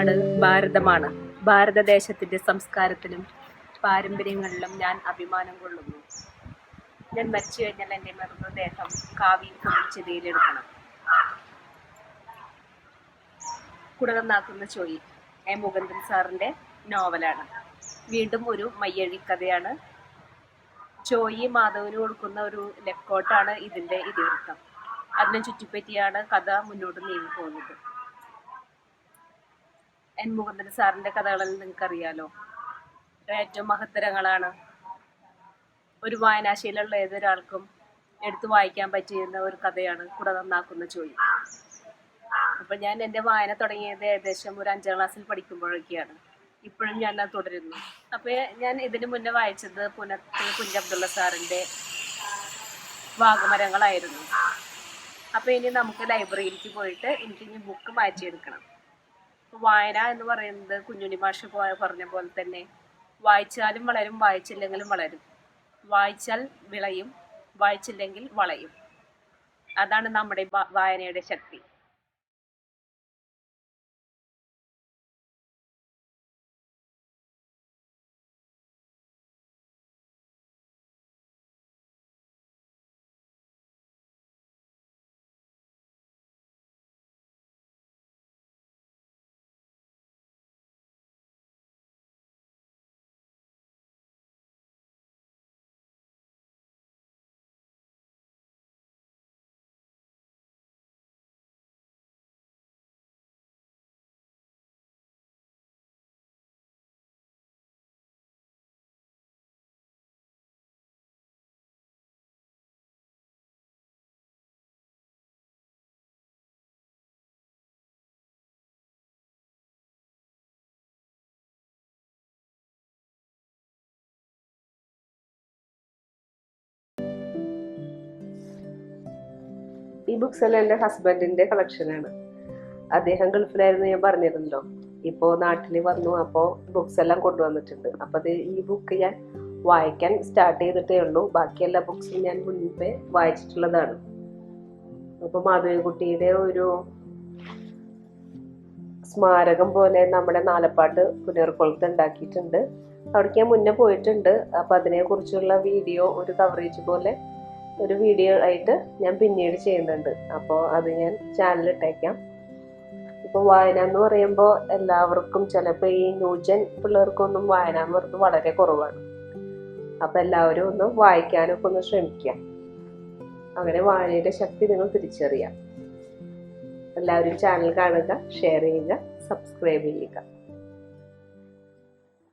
നാട് ഭാരതമാണ്. ഭാരതദേശത്തിന്റെ സംസ്കാരത്തിലും പാരമ്പര്യങ്ങളിലും ഞാൻ അഭിമാനം കൊള്ളുന്നു. ഞാൻ മരിച്ചു കഴിഞ്ഞാൽ എൻ്റെ മൃതദേഹം കാവിയിൽ ചെടിയിലെടുക്കണം. കുടകന്നാക്കുന്ന ചോയി മുകുന്ദൻ സാറിൻ്റെ നോവലാണ്. വീണ്ടും ഒരു മയ്യഴി കഥയാണ്. ചോയി മാധവന് കൊടുക്കുന്ന ഒരു ലെക്കോട്ടാണ് ഇതിൻ്റെ ഇതിവൃത്തം. അതിനെ ചുറ്റിപ്പറ്റിയാണ് കഥ മുന്നോട്ട് നീങ്ങി പോകുന്നത്. മുകുന്ദൻ സാറിൻ്റെ കഥകളിൽ നിങ്ങൾക്കറിയാലോ, ഏറ്റവും മഹത്തരങ്ങളാണ്. ഒരു വായനാശീലമുള്ള ഏതൊരാൾക്കും എടുത്തു വായിക്കാൻ പറ്റിയിരുന്ന ഒരു കഥയാണ് കുടകന്നാക്കുന്ന ചോയി. അപ്പം ഞാൻ എൻ്റെ വായന തുടങ്ങിയത് ഏകദേശം ഒരു 5ാം ക്ലാസ്സിൽ പഠിക്കുമ്പോഴൊക്കെയാണ്. ഇപ്പോഴും ഞാൻ അത് തുടരുന്നു. അപ്പോൾ ഞാൻ ഇതിനു മുന്നേ വായിച്ചത് പുനത്ത് കുഞ്ഞബ്ദുള്ള സാറിൻ്റെ വാഗമരങ്ങളായിരുന്നു. അപ്പോൾ ഇനി നമുക്ക് ലൈബ്രറിയിലേക്ക് പോയിട്ട് എനിക്കിനി ബുക്ക് മാറ്റിയെടുക്കണം. വായന എന്ന് പറയുന്നത് കുഞ്ഞുണ്ണി മാഷ് പറഞ്ഞ പോലെ തന്നെ വായിച്ചാലും വളരും, വായിച്ചില്ലെങ്കിലും വളരും. വായിച്ചാൽ വിളയും, വായിച്ചില്ലെങ്കിൽ വളയും. അതാണ് നമ്മുടെ വായനയുടെ ശക്തി. ഈ ബുക്സ് എല്ലാം എൻ്റെ ഹസ്ബൻഡിൻ്റെ കളക്ഷനാണ്. അദ്ദേഹം ഗൾഫിലായിരുന്നു, ഞാൻ പറഞ്ഞിരുന്നല്ലോ. ഇപ്പോൾ നാട്ടിൽ വന്നു, അപ്പോൾ ബുക്സ് എല്ലാം കൊണ്ടുവന്നിട്ടുണ്ട്. അപ്പോൾ അത് ഈ ബുക്ക് ഞാൻ വായിക്കാൻ സ്റ്റാർട്ട് ചെയ്തിട്ടേ ഉള്ളൂ. ബാക്കി എല്ലാ ബുക്സും ഞാൻ മുൻപേ വായിച്ചിട്ടുള്ളതാണ്. അപ്പോൾ മാധവിക്കുട്ടിയുടെ ഒരു സ്മാരകം പോലെ നമ്മുടെ നാലപ്പാട്ട് പുനർക്കുളത്ത് ഉണ്ടാക്കിയിട്ടുണ്ട്. അവിടേക്ക് ഞാൻ മുന്നേ പോയിട്ടുണ്ട്. അപ്പോൾ അതിനെക്കുറിച്ചുള്ള വീഡിയോ, ഒരു കവറേജ് പോലെ ഒരു വീഡിയോ ആയിട്ട് ഞാൻ പിന്നീട് ചെയ്യുന്നുണ്ട്. അപ്പോൾ അത് ഞാൻ ചാനലിട്ടേക്കാം. ഇപ്പോൾ വായന എന്ന് പറയുമ്പോൾ എല്ലാവർക്കും, ചിലപ്പോൾ ഈ ന്യൂജൻ പിള്ളേർക്കൊന്നും വായന എന്ന് പറയുന്നത് വളരെ കുറവാണ്. അപ്പോൾ എല്ലാവരും ഒന്ന് വായിക്കാനൊക്കെ ഒന്ന് ശ്രമിക്കുക. അങ്ങനെ വായനയുടെ ശക്തി നിങ്ങൾ തിരിച്ചറിയാം. എല്ലാവരും ചാനൽ കാണുക, ഷെയർ ചെയ്യുക, സബ്സ്ക്രൈബ് ചെയ്യുക.